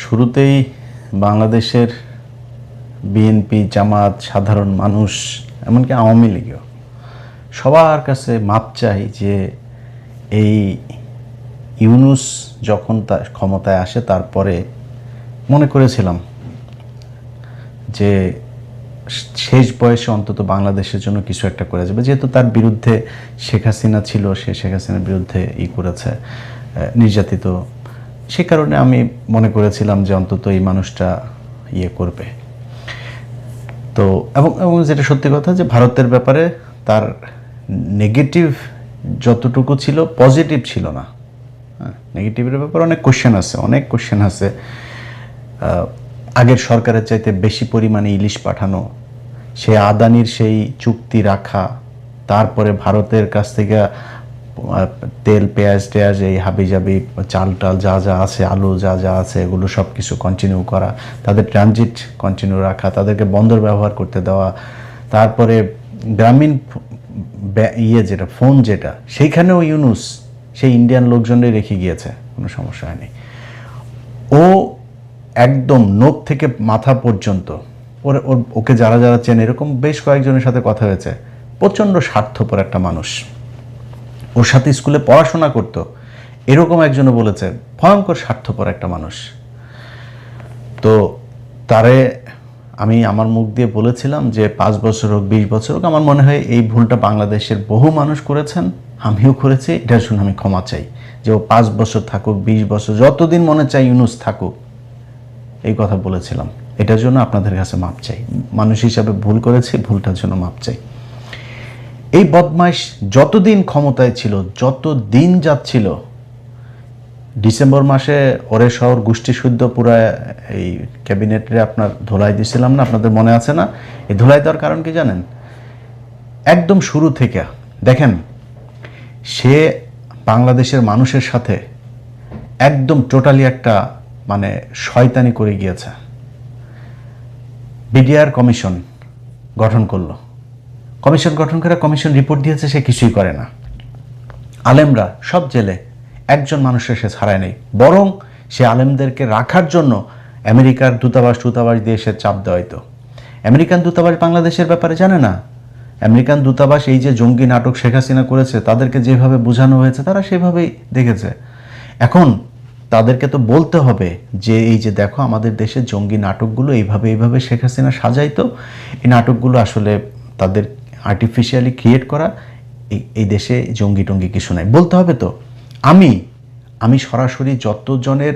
শুরুতেই বাংলাদেশের বিএনপি, জামাত, সাধারণ মানুষ, এমনকি আওয়ামী লীগও সবার কাছে মাপ চাই যে এই ইউনূস যখন তার ক্ষমতায় আসে তারপরে মনে করেছিলাম যে শেষ বয়সে অন্তত বাংলাদেশের জন্য কিছু একটা করে যাবে, যেহেতু তার বিরুদ্ধে শেখ হাসিনা ছিল, সে শেখ হাসিনার বিরুদ্ধে করেছে, নির্যাতিত। সে কারণে আমি মনে করেছিলাম যে অন্তত এই মানুষটা করবে। তো এবং যেটা সত্যি কথা যে ভারতের ব্যাপারে তার নেগেটিভ যতটুকু ছিল, পজিটিভ ছিল না। নেগেটিভের ব্যাপারে অনেক কোশ্চেন আছে। আগের সরকারের চাইতে বেশি পরিমাণে ইলিশ পাঠানো, সে আদানির সেই চুক্তি রাখা, তারপরে ভারতের কাছ থেকে তেল, পেঁয়াজ এই হাবিজাবি চাল যা আছে, আলু যা আছে, এগুলো সব কিছু কন্টিনিউ করা, তাদের ট্রানজিট কন্টিনিউ রাখা, তাদেরকে বন্দর ব্যবহার করতে দেওয়া, তারপরে গ্রামীণ যেটা ফোন সেইখানেও ইউনূস সেই ইন্ডিয়ান লোকজনই রেখে গিয়েছে, কোনো সমস্যা হয়নি। ও একদম নোখ থেকে মাথা পর্যন্ত ওকে যারা চেনে, এরকম বেশ কয়েকজনের সাথে কথা হয়েছে, প্রচণ্ড স্বার্থপর একটা মানুষ। ওর সাথে স্কুলে পড়াশোনা করতো এরকম একজনও বলেছে ভয়ঙ্কর স্বার্থপর একটা মানুষ। তো তারে আমি আমার মুখ দিয়ে বলেছিলাম যে 5 বছর হোক, 20 বছর হোক, আমার মনে হয় এই ভুলটা বাংলাদেশের বহু মানুষ করেছেন, আমিও করেছি, এটার জন্য আমি ক্ষমা চাই। যে ও 5 বছর থাকুক, 20 বছর, যতদিন মনে চাই ইউনূস থাকুক, এই কথা বলেছিলাম। এটার জন্য আপনাদের কাছে মাপ চাই। মানুষ হিসাবে ভুল করেছি, ভুলটার জন্য মাপ চাই। এই বদমাইশ যতদিন ক্ষমতায় ছিল, যত দিন যাচ্ছিল, ডিসেম্বর মাসে ওরে শহর গোষ্ঠী শুদ্ধ পুরা এই ক্যাবিনেটে আপনার ধোলাই দিয়েছিলাম না, আপনাদের মনে আছে না? এই ধোলাই দেওয়ার কারণ কি জানেন? একদম শুরু থেকে দেখেন, সে বাংলাদেশের মানুষের সাথে একদম টোটালি একটা শয়তানি করে গিয়েছে। বিডিআর কমিশন গঠন করলো, কমিশন রিপোর্ট দিয়েছে, সে কিছুই করে না। আলেমরা সব জেলে, একজন মানুষের সে ছাড়ায় নেই, বরং সে আলেমদেরকে রাখার জন্য আমেরিকার দূতাবাস দিয়ে সে চাপ দেওয়াইতো। আমেরিকান দূতাবাস বাংলাদেশের ব্যাপারে জানে না। আমেরিকান দূতাবাস এই যে জঙ্গি নাটক শেখ হাসিনা করেছে, তাদেরকে যেভাবে বোঝানো হয়েছে তারা সেভাবেই দেখেছে। এখন তাদেরকে তো বলতে হবে যে এই যে দেখো, আমাদের দেশের জঙ্গি নাটকগুলো এইভাবে শেখ হাসিনা সাজাইতো, এই নাটকগুলো আসলে তাদের আর্টিফিশিয়ালি ক্রিয়েট করা, এই দেশে জঙ্গি টঙ্গি কিছু নাই, বলতে হবে। তো আমি সরাসরি যতজনের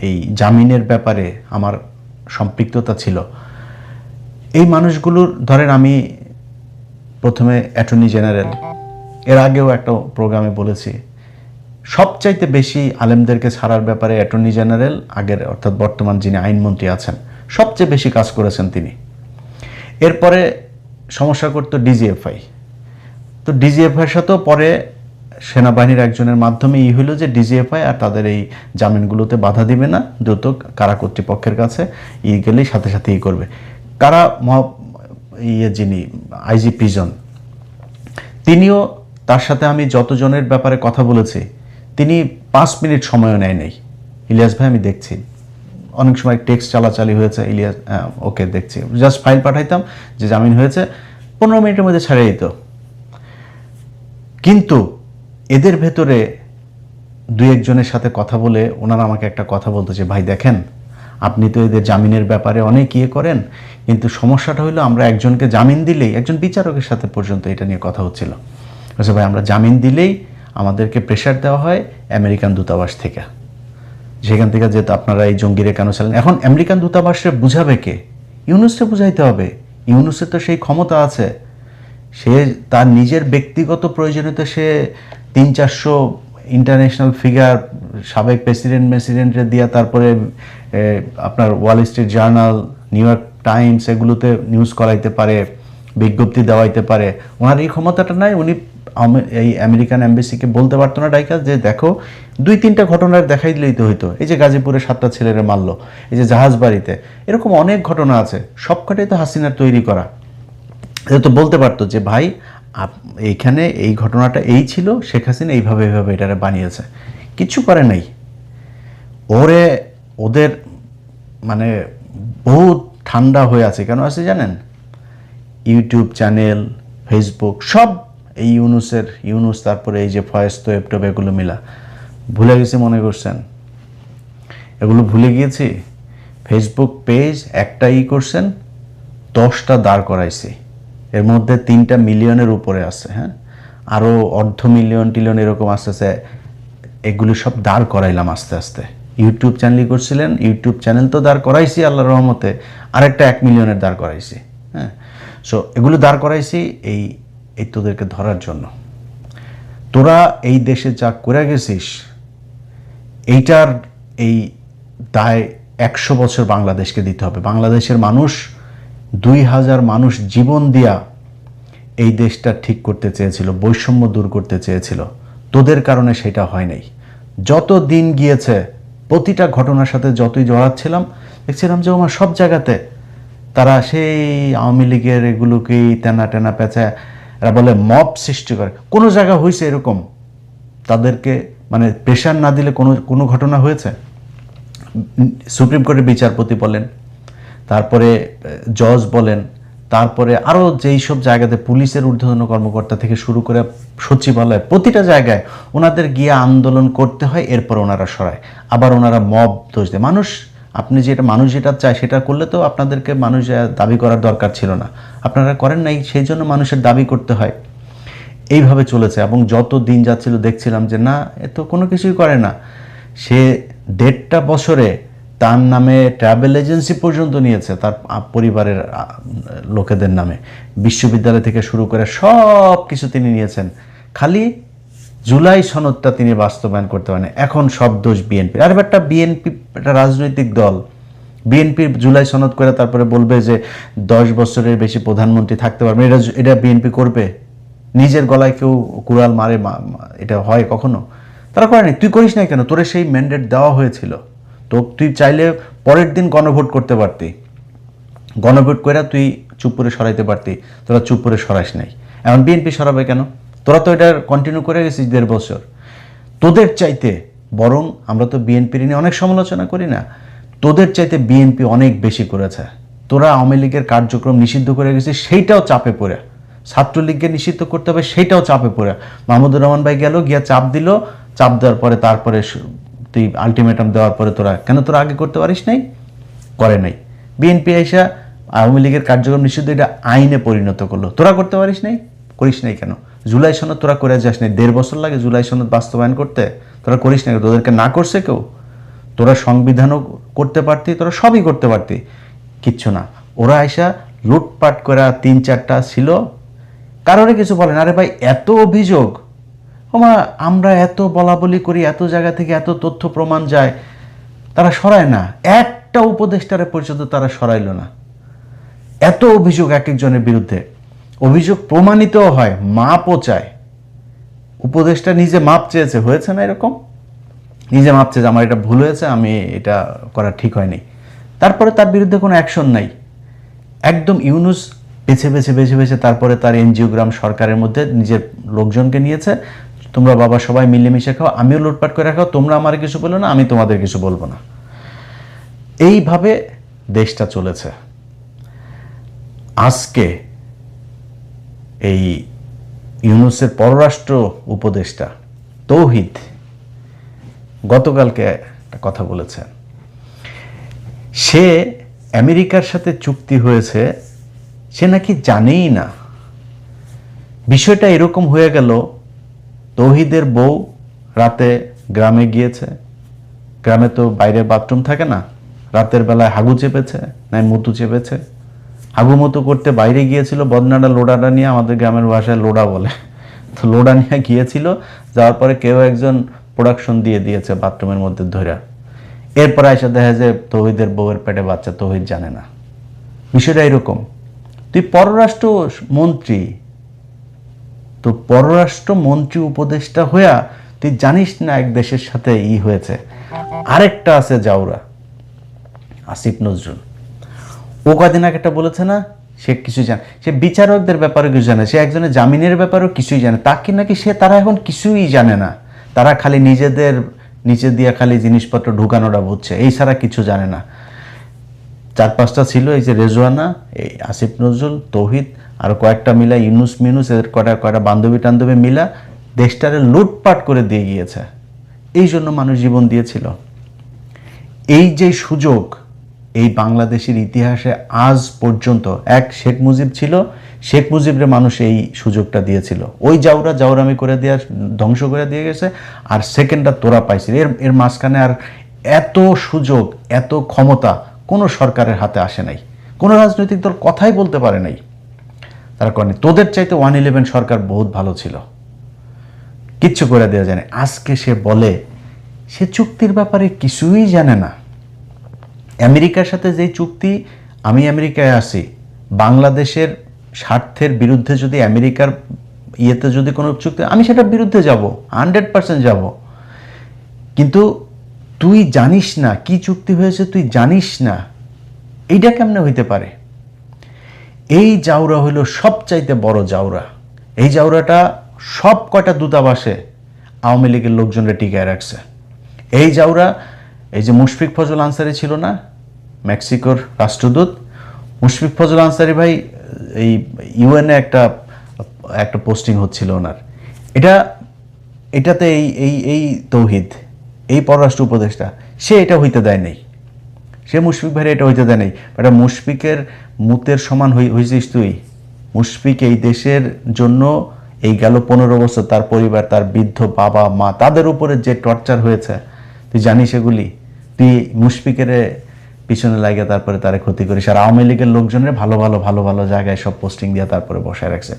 এই জামিনের ব্যাপারে আমার সম্পৃক্ততা ছিল, এই মানুষগুলোর ধরেন, আমি প্রথমে অ্যাটর্নি জেনারেল, এর আগেও একটা প্রোগ্রামে বলেছি, সবচাইতে বেশি আলেমদেরকে ছাড়ার ব্যাপারে অ্যাটর্নি জেনারেল আগের, অর্থাৎ বর্তমান যিনি আইনমন্ত্রী আছেন, সবচেয়ে বেশি কাজ করেছেন তিনি। এরপরে সমস্যা করতো ডিজিএফআই। তো ডিজিএফআইয়ের সাথেও পরে সেনাবাহিনীর একজনের মাধ্যমে হইল যে ডিজিএফআই আর তাদের এই জামিনগুলোতে বাধা দিবে না, দ্রুত কারা কর্তৃপক্ষের কাছে গেলেই সাথে সাথে করবে। কারা যিনি আইজি প্রিজন, তিনিও, তার সাথে আমি যতজনের ব্যাপারে কথা বলেছি, তিনি 5 মিনিট সময়ও নেয় নাই। ইলিয়াস ভাই, আমি দেখছি, অনেক সময় টেক্সট চালাচালি হয়েছে, ইলিয়াস ওকে দেখছি, জাস্ট ফাইল পাঠাইতাম যে জামিন হয়েছে, 15 মিনিটের মধ্যে ছাড়িয়ে দিত। কিন্তু এদের ভেতরে 2-1 জনের সাথে কথা বলে ওনারা আমাকে একটা কথা বলতো যে ভাই দেখেন, আপনি তো এদের জামিনের ব্যাপারে অনেক করেন, কিন্তু সমস্যাটা হলো আমরা একজনকে জামিন দিলেই, একজন বিচারকের সাথে পর্যন্ত এটা নিয়ে কথা হচ্ছিল, আচ্ছা ভাই, আমরা জামিন দিলেই আমাদেরকে প্রেশার দেওয়া হয় আমেরিকান দূতাবাস থেকে, সেখান থেকে যেহেতু আপনারা এই জঙ্গিরে কেন চালেন। এখন আমেরিকান দূতাবাসে বুঝাবে কে? ইউনূসকে বুঝাইতে হবে। ইউনূসের তো সেই ক্ষমতা আছে, সে তার নিজের ব্যক্তিগত প্রয়োজনীয়তা সে 300-400 ইন্টারন্যাশনাল ফিগার, সাবেক প্রেসিডেন্টের দিয়া, তারপরে আপনার Wall Street journal, new York Times, এগুলোতে নিউজ করাইতে পারে, বিজ্ঞপ্তি দেওয়াইতে পারে। ওনার এই ক্ষমতাটা নাই। উনি এই আমেরিকান এম্বাসিকে বলতে পারতো না ডাইকা যে দেখো 2-3টা ঘটনার দেখাই দিলেই তো হইতো, এই যে গাজীপুরে 7টা ছেলেরে মারলো, এই যে জাহাজবাড়িতে, এরকম অনেক ঘটনা আছে, সবকটাই তো হাসিনার তৈরি করা। এটা তো বলতে পারতো যে ভাই এইখানে এই ঘটনাটা এই ছিল, শেখ হাসিনা এইভাবে এটারে বানিয়েছে। কিছু করে নাই। ওদের মানে বহুত ঠান্ডা হয়ে আছে। কেন আছে জানেন? ইউটিউব চ্যানেল, ফেসবুক সব এই ইউনুস, তারপরে এই যে ফয়েজ তোয়েব টোয়েব এগুলো মিলা ভুলে গেছি মনে করছেন? এগুলো ভুলে গিয়েছি? ফেসবুক পেজ একটা করছেন, 10টা দাঁড় করাইছি, এর মধ্যে 3টা মিলিয়নের উপরে আছে। হ্যাঁ, আরও অর্ধ মিলিয়ন টিলিয়ন এরকম আসতেছে। এগুলো সব দাঁড় করাইলাম আস্তে আস্তে। ইউটিউব চ্যানেল করছিলেন, ইউটিউব চ্যানেল তো দাঁড় করাইছি আল্লাহর রহমতে, আরেকটা 1 মিলিয়নের দাঁড় করাইছি। হ্যাঁ, সো এগুলো দাঁড় করাইছি এই এই তোদেরকে ধরার জন্য। তোরা এই দেশে যা করে গেছিস, এইটার এই দায় 100 বছর বাংলাদেশকে দিতে হবে। বাংলাদেশের মানুষ 2000 মানুষ জীবন দিয়া এই দেশটা ঠিক করতে চেয়েছিল, বৈষম্য দূর করতে চেয়েছিল। তোদের কারণে সেটা হয় নাই। যত দিন গিয়েছে প্রতিটা ঘটনার সাথে যতই জড়াচ্ছিলাম, দেখছিলাম যে আমার সব জায়গাতে তারা সেই আওয়ামী লীগের এগুলোকেই টেনা টেনা পেঁচা, এরা বলে মব সৃষ্টি করে। কোনো জায়গা হয়েছে এরকম তাদেরকে মানে প্রেশার না দিলে কোনো ঘটনা হয়েছে? সুপ্রিম কোর্টের বিচারপতি বলেন, তারপরে জজ বলেন, তারপরে আরও যেই সব জায়গাতে পুলিশের ঊর্ধ্বতন কর্মকর্তা থেকে শুরু করে সচিবালয়, প্রতিটা জায়গায় ওনাদের গিয়ে আন্দোলন করতে হয়, এরপর ওনারা সরায়। আবার ওনারা মব দোষ দেয়। আপনি মানুষ যেটা চায় সেটা করলে তো আপনাদেরকে মানুষ দাবি করার দরকার ছিল না, আপনারা করেন নাই, সেই জন্য মানুষের দাবি করতে হয়। এইভাবে চলেছে এবং যত দিন যাচ্ছিল দেখছিলাম যে না, এ তো কোনো কিছুই করে না। সে 1.5টা বছরে তার নামে ট্রাভেল এজেন্সি পর্যন্ত নিয়েছে, তার পরিবারের লোকেদের নামে, বিশ্ববিদ্যালয় থেকে শুরু করে সব কিছু তিনি নিয়েছেন। খালি জুলাই সনদটা তিনি বাস্তবায়ন করতে পারেন। এখন সব দোষ বিএনপি। আর একটা বিএনপি একটা রাজনৈতিক দল, বিএনপির জুলাই সনদ করে তারপরে বলবে যে 10 বছরের বেশি প্রধানমন্ত্রী থাকতে পারবে। এটা বিএনপি করবে? নিজের গলায় কেউ কুড়াল মারে? এটা হয় কখনো? তারা করেনি। তুই করিস নাই কেন? তোরে সেই ম্যান্ডেট দেওয়া হয়েছিল, তো তুই চাইলে পরের দিন গণভোট করতে পারতি, গণভোট করে তুই চুপ করে সরাইতে পারতি, তোরা চুপ করে সরাইস নাই। এখন বিএনপি সরাবে কেন? তোরা তো এটা কন্টিনিউ করে গেছিস 1.5 বছর। তোদের চাইতে বরং আমরা তো বিএনপির নিয়ে অনেক সমালোচনা করি না, তোদের চাইতে বিএনপি অনেক বেশি করেছে। তোরা আওয়ামী লীগের কার্যক্রম নিষিদ্ধ করে গেছিস, সেইটাও চাপে পড়ে। ছাত্রলীগকে নিষিদ্ধ করতে হবে, সেইটাও চাপে পড়ে। মাহমুদুর রহমান ভাই গেল, গিয়া চাপ দিল, চাপ দেওয়ার পরে তারপরে তুই আলটিমেটাম দেওয়ার পরে তোরা আগে করতে পারিস নাই? করে নাই। বিএনপি এসে আওয়ামী লীগের কার্যক্রম নিষিদ্ধ এটা আইনে পরিণত করলো, তোরা করতে পারিস নাই? করিস নাই কেন? জুলাই সনদ তোরা করে যাস নাই? 1.5 বছর লাগে জুলাই সনদ বাস্তবায়ন করতে, তোরা করিস নাই? তোদেরকে না করছে কেউ? তোরা সংবিধানও করতে পারতি, তোরা সবই করতে পারতি, কিচ্ছু না। ওরা আইসা লুটপাট করা 3-4টা ছিল, কারোরে কিছু বলেন। আরে ভাই, এত অভিযোগ, আমরা এত বলা বলি করি, এত জায়গা থেকে এত তথ্য প্রমাণ যায়, তারা সরায় না। একটা উপদেষ্টারে পর্যন্ত তারা সরাইল না। এত অভিযোগ এক একজনের বিরুদ্ধে, অভিযোগ প্রমাণিতও হয়, মাপও চায়। উপদেষ্টা নিজে মাপ চেয়েছে, হয়েছে না এরকম? নিজে মাপ চেয়েছে, আমার এটা ভুল হয়েছে, আমি এটা করা ঠিক হয়নি, তারপরে তার বিরুদ্ধে কোনো অ্যাকশন নাই। একদম ইউনুস বেছে বেছে বেছে বেছে তারপরে তার এনজিওগ্রাম সরকারের মধ্যে নিজের লোকজনকে নিয়েছে, তোমরা বাবা সবাই মিলেমিশে খাও, আমিও লুটপাট করে খাও, তোমরা আমার কিছু বলো না, আমি তোমাদের কিছু বলবো না। এইভাবে দেশটা চলেছে। আজকে এই ইউনুসের পররাষ্ট্র উপদেষ্টা তৌহিদ গতকালকে একটা কথা বলেছেন, সে আমেরিকার সাথে চুক্তি হয়েছে সে নাকি জানেই না। বিষয়টা এরকম হয়ে গেল, তৌহিদের বউ রাতে গ্রামে গিয়েছে, গ্রামে তো বাইরে বাথরুম থাকে না, রাতের বেলায় হাগু চেপেছে, নাই মুতু চেপেছে, হাগু মতো করতে বাইরে গিয়েছিল, বদনাটা লোডাটা নিয়ে, আমাদের গ্রামের ভাষায় লোডা বলে, তো লোডা নিয়ে গিয়েছিল। যাওয়ার পরে কেউ একজন প্রোডাকশন দিয়ে দিয়েছে বাথরুমের মধ্যে ধরে। এরপরে এসে দেখা যায় তৌহিদের বউয়ের পেটে বাচ্চা, তৌহিদ জানে না। বিষয়টা এরকম। তুই পররাষ্ট্র মন্ত্রী, তো পররাষ্ট্র মন্ত্রী উপদেষ্টা হইয়া তুই জানিস না এক দেশের সাথে হয়েছে। আরেকটা আছে জাউরা, আসিফ নজরুল, ও কদিন আগে একটা বলেছে না, সে কিছু জানে, সে বিচারকদের ব্যাপারে কিছু জানে, সে একজনের জামিনের ব্যাপারেও কিছুই জানে। তাকে নাকি তারা এখন কিছুই জানে না, তারা খালি নিজেদের নিচে দিয়ে খালি জিনিসপত্র ঢুকানোটা বুঝছে, এই ছাড়া কিছু জানে না। 4-5টা ছিল, এই যে রেজওয়ানা, এই আসিফ নজরুল, তৌহিদ, আর কয়েকটা মিলা ইউনুস মিনুস, এদের কয়টা বান্ধবী টান্ধবী মিলা দেশটারে লুটপাট করে দিয়ে গিয়েছে। এই জন্য মানুষ জীবন দিয়েছিল। এই যে সুযোগ এই বাংলাদেশের ইতিহাসে আজ পর্যন্ত, এক শেখ মুজিব ছিল, শেখ মুজিবরে মানুষ এই সুযোগটা দিয়েছিল, ওই জাউরামি করে দেওয়া, ধ্বংস করে দিয়ে গেছে, আর সেকেন্ডটা তোরা পাইছিল। এর মাঝখানে আর এত সুযোগ, এত ক্ষমতা কোনো সরকারের হাতে আসে নাই, কোনো রাজনৈতিক দল কথাই বলতে পারে নাই, তারা করেনি। তোদের চাইতে 111 সরকার বহুত ভালো ছিল, কিচ্ছু করে দেওয়া যায় না। আজকে সে বলে সে চুক্তির ব্যাপারে কিছুই জানে না। আমেরিকার সাথে যে চুক্তি, আমি আমেরিকায় আছি, বাংলাদেশের স্বার্থের বিরুদ্ধে যদি আমেরিকার ইয়েতে যদি কোনো চুক্তি, আমি সেটার বিরুদ্ধে যাব, 100% যাব। কিন্তু তুই জানিস না কি চুক্তি হয়েছে, তুই জানিস না, এইটা কেমনে হইতে পারে? এই জাউরা হইল সবচাইতে বড় জাউরা। এই জাউরাটা সব কয়টা দূতাবাসে আওয়ামী লীগের লোকজনরা টিকায় রাখছে। এই জাউরা, এই যে মুশফিক ফজল আনসারি ছিল না মেক্সিকোর রাষ্ট্রদূত, মুশফিক ফজল আনসারি ভাই এই ইউএনএ একটা পোস্টিং হচ্ছিল ওনার, এটাতে এই তৌহিদ, এই পররাষ্ট্র উপদেষ্টা, সে এটা হইতে দেয় নাই, সে মুশফিক ভাইয়ের এটা হইতে দেয় নাই। এটা মুশফিকের মুতের সমান হয়েছিস তুই। মুশফিক এই দেশের জন্য এই গেল 15 বছর তার পরিবার, তার বৃদ্ধ বাবা মা, তাদের উপরে যে টর্চার হয়েছে তুই জানিস এগুলি? তুই মুশফিকের পিছনে লাগে তারপরে তারে ক্ষতি করিস, আর আওয়ামী লীগের লোকজনের ভালো ভালো জায়গায় সব পোস্টিং দিয়ে তারপরে বসায় রাখছে।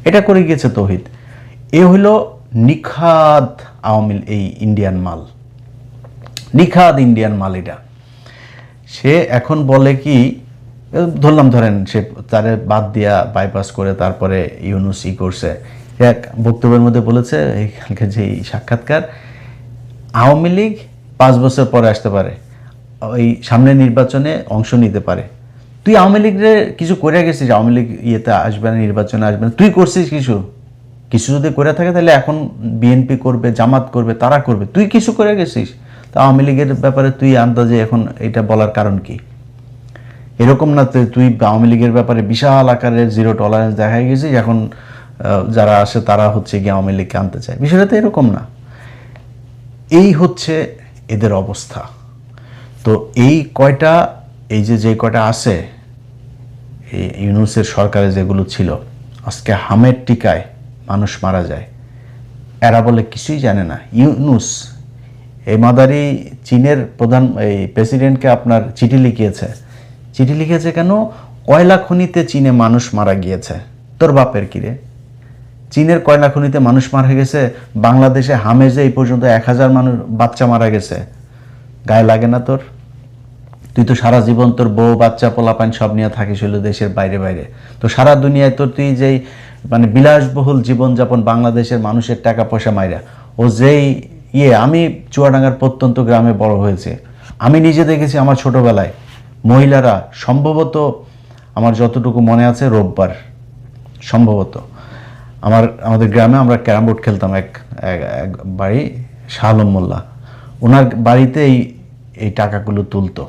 এটা করে গিয়েছে তৌহিদ। এ হলো নিখাদ এই ইন্ডিয়ান মাল, নিখাদ ইন্ডিয়ান মাল। এটা সে এখন বলে কি, ধরেন সে তারে বাদ দিয়া বাইপাস করে তারপরে ইউনুস করছে। এক বক্তব্যের মধ্যে বলেছে, এইখানকার যে সাক্ষাৎকার, আওয়ামী লীগ 5 বছর পরে আসতে পারে, ওই সামনে নির্বাচনে অংশ নিতে পারে। তুই আওয়ামী লীগরে কিছু করে গেছিস? আওয়ামী লীগ ইয়েতে আসবে না, নির্বাচনে আসবে না, তুই করছিস কিছু যদি করে থাকে তাহলে এখন বিএনপি করবে, জামাত করবে, তারা করবে, তুই কিছু করে গেছিস? তা আওয়ামী লীগের ব্যাপারে তুই আন্দাজে এখন এটা বলার কারণ কি? এরকম না তুই আওয়ামী লীগের ব্যাপারে বিশাল আকারের জিরো টলারেন্স দেখাই গেছিস, এখন যারা আসে তারা হচ্ছে গিয়ে আওয়ামী লীগকে আনতে চায়। বিষয়টা তো এরকম না। এই হচ্ছে এদের অবস্থা। তো এই যে কয়টা আছে এই ইউনুসের সরকারে যেগুলো ছিল, আজকে হামের টিকায় মানুষ মারা যায়, এরা বলে কিছুই জানে না। ইউনুস এই মাদারি চীনের প্রেসিডেন্টকে আপনার চিঠি লিখিয়েছে কেন? কয়লা খনিতে চীনে মানুষ মারা গিয়েছে। তোর বাপের কিরে? চীনের কয়লা খনিতে মানুষ মারা গেছে, বাংলাদেশে হামেজে এই পর্যন্ত 1000 মানুষ বাচ্চা মারা গেছে, গায়ে লাগে না তোর? তুই তো সারা জীবন তোর বউ বাচ্চা পোলাপান সব নিয়ে থাকিস হলো দেশের বাইরে। তো সারা দুনিয়ায় তোর তুই যেই বিলাসবহুল জীবনযাপন, বাংলাদেশের মানুষের টাকা পয়সা মাইরা, ও যেই আমি চুয়াডাঙ্গার প্রত্যন্ত গ্রামে বড় হয়েছে, আমি নিজে দেখেছি আমার ছোটবেলায় মহিলারা সম্ভবত, আমার যতটুকু মনে আছে, রোববার সম্ভবত আমাদের গ্রামে আমরা ক্যারাম বোর্ড খেলতাম, এক বাড়ি শাহ আলম মোল্লা, ওনার বাড়িতে এই টাকাগুলো তুলতো।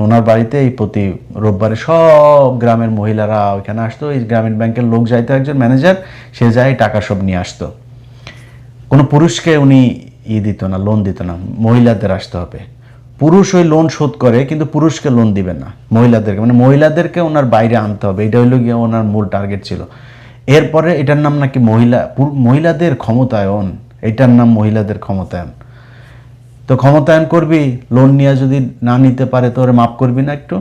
ওনার বাড়িতে এই প্রতি রোববারে সব গ্রামের মহিলারা ওইখানে আসতো, এই গ্রামীণ ব্যাংকের লোক যাইতো, একজন ম্যানেজার, সে যায় টাকা সব নিয়ে আসতো। কোনো পুরুষকে উনি দিত না, লোন দিত না, মহিলাদের আসতে হবে। পুরুষ ওই লোন শোধ করে কিন্তু পুরুষকে লোন দিবেন না, মহিলাদেরকে ওনার বাইরে আনতে হবে। এটা হইল গিয়ে ওনার মূল টার্গেট ছিল। এরপরে এটার নাম নাকি মহিলাদের ক্ষমতায়ন, এটার নাম মহিলাদের ক্ষমতায়ন। তো ক্ষমতায়ন করবি, লোন নিয়ে যদি না নিতে পারে তো ওরা মাফ করবি না একটু?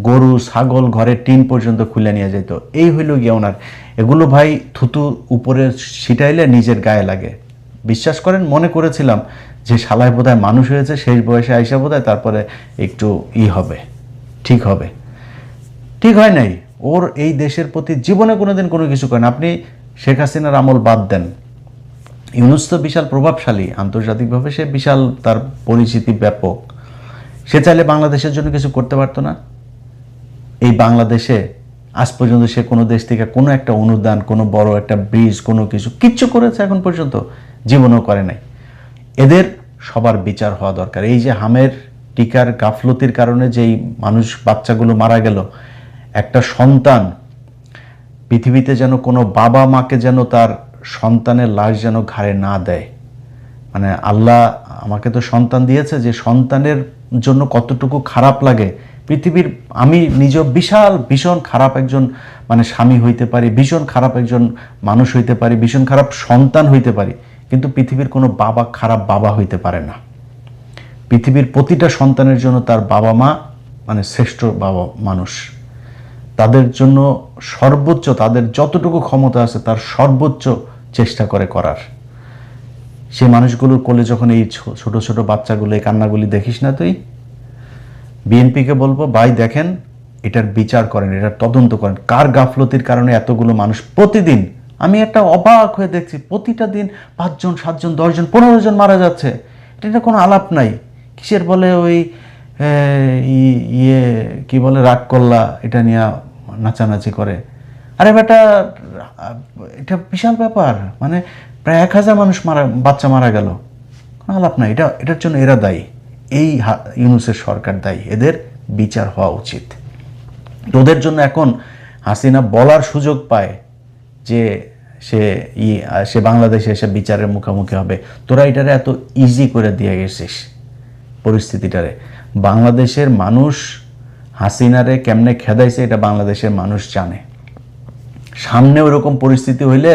গরু ছাগল ঘরের টিন পর্যন্ত খুলে নিয়ে যেত। এই হইল গিয়ে ওনার। এগুলো ভাই থুতু উপরে ছিটাইলে নিজের গায়ে লাগে। বিশ্বাস করেন, মনে করেছিলাম যে শালায় বোধহয় মানুষ হয়েছে, শেষ বয়সে আইসা বোধহয় তারপরে একটু হবে, ঠিক হবে। ঠিক হয় নাই। ওর এই দেশের প্রতি জীবনে কোনোদিন কোনো কিছু করেন। আপনি শেখ হাসিনার আমল বাদ দেন, ইউনুস তো বিশাল প্রভাবশালী আন্তর্জাতিকভাবে, সে বিশাল, তার পরিচিতি ব্যাপক। সে চাইলে বাংলাদেশের জন্য কিছু করতে পারতো না? এই বাংলাদেশে আজ পর্যন্ত সে কোনো দেশ থেকে কোনো একটা অনুদান, কোনো বড় একটা ব্রিজ, কোনো কিচ্ছু করেছে এখন পর্যন্ত? জীবনও করে নাই। এদের সবার বিচার হওয়া দরকার। এই যে হামের টিকার গাফলতির কারণে যেই বাচ্চাগুলো মারা গেল, একটা সন্তান পৃথিবীতে যেন কোনো বাবা মাকে যেন তার সন্তানের লাশ যেন ঘাড়ে না দেয়। মানে আল্লাহ আমাকে তো সন্তান দিয়েছে, যে সন্তানের জন্য কতটুকু খারাপ লাগে পৃথিবীর, আমি নিজেও ভীষণ খারাপ একজন স্বামী হইতে পারি, ভীষণ খারাপ একজন মানুষ হইতে পারি, ভীষণ খারাপ সন্তান হইতে পারি, কিন্তু পৃথিবীর কোনো বাবা খারাপ বাবা হইতে পারে না। পৃথিবীর প্রতিটা সন্তানের জন্য তার বাবা মা শ্রেষ্ঠ বাবা মানুষ, তাদের জন্য সর্বোচ্চ, তাদের যতটুকু ক্ষমতা আছে তার সর্বোচ্চ চেষ্টা করার। সেই মানুষগুলোর কোলে যখন এই ছোট ছোট বাচ্চাগুলো এই কান্নাগুলি দেখিস না তুই, বিএনপিকে বলবো, ভাই দেখেন, এটার বিচার করেন, এটার তদন্ত করেন, কার গাফলতির কারণে এতগুলো মানুষ প্রতিদিন, আমি একটা অবাক হয়ে দেখছি, প্রতিটা দিন 5 জন 7 জন 10 জন 15 জন মারা যাচ্ছে। এটা কোনো আলাপ নাই। কিসের বলে ওই কি বলে রাগ করলা, এটা নিয়ে নাচানাচি করে। আরে বেটা, এটা বিশাল ব্যাপার, প্রায় 1000 মানুষ বাচ্চা মারা গেল, কোনো আলাপ নাই। এটার জন্য এরা দায়ী, এই ইউনূসের সরকার দায়ী, এদের বিচার হওয়া উচিত। ওদের জন্য এখন হাসিনা বলার সুযোগ পায় যে সে বাংলাদেশে এসে বিচারের মুখোমুখি হবে। তোরা এটারে এত ইজি করে দিয়ে গেছিস পরিস্থিতিটারে। বাংলাদেশের মানুষ হাসিনারে কেমনে খেদাইছে এটা বাংলাদেশের মানুষ জানে। সামনে ওরকম পরিস্থিতি হইলে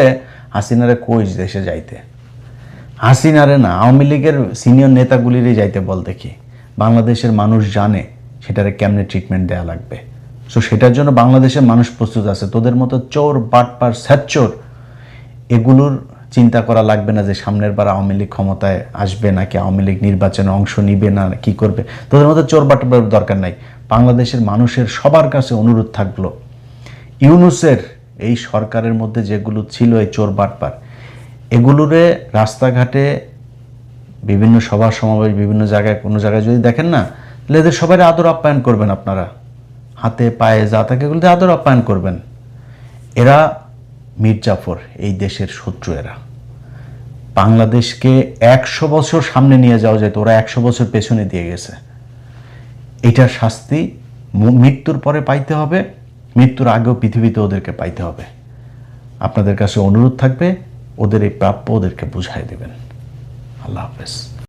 হাসিনারে কই দেশে যাইতে, হাসিনারে না, আওয়ামী লীগের সিনিয়র নেতাগুলিরই যাইতে বল দেখি। বাংলাদেশের মানুষ জানে সেটারে কেমনে ট্রিটমেন্ট দেওয়া লাগবে। সো সেটার জন্য বাংলাদেশের মানুষ প্রস্তুত আছে। তোদের মতো চোর, বাটপার, স্যাচ্চোর এগুলোর চিন্তা করা লাগবে না যে সামনের বার আওয়ামী লীগ ক্ষমতায় আসবে নাকি আওয়ামী লীগ নির্বাচনে অংশ নিবে না কি করবে। তোদের মতো চোর বাটপার দরকার নাই। বাংলাদেশের মানুষের সবার কাছে অনুরোধ থাকলো, ইউনূসের এই সরকারের মধ্যে যেগুলো ছিল এই চোর বাটপার, এগুলোরে রাস্তাঘাটে বিভিন্ন সভা সমাবেশ বিভিন্ন জায়গায় কোনো জায়গায় যদি দেখেন না, তাহলে এদের সবাই আদর আপ্যায়ন করবেন। আপনারা হাতে পায়ে যা থাকে এগুলোতে আদর আপ্যায়ন করবেন। এরা মীর জাফর, এই দেশের শত্রু। এরা বাংলাদেশকে 100 বছর সামনে নিয়ে যাওয়া যেত, ওরা 100 বছর পেছনে দিয়ে গেছে। এটার শাস্তি মৃত্যুর পরে পাইতে হবে, মৃত্যুর আগেও পৃথিবীতে ওদেরকে পাইতে হবে। আপনাদের কাছে অনুরোধ থাকবে, ওদের এই প্রাপ্য ওদেরকে বুঝাই দেবেন। আল্লাহ হাফেজ।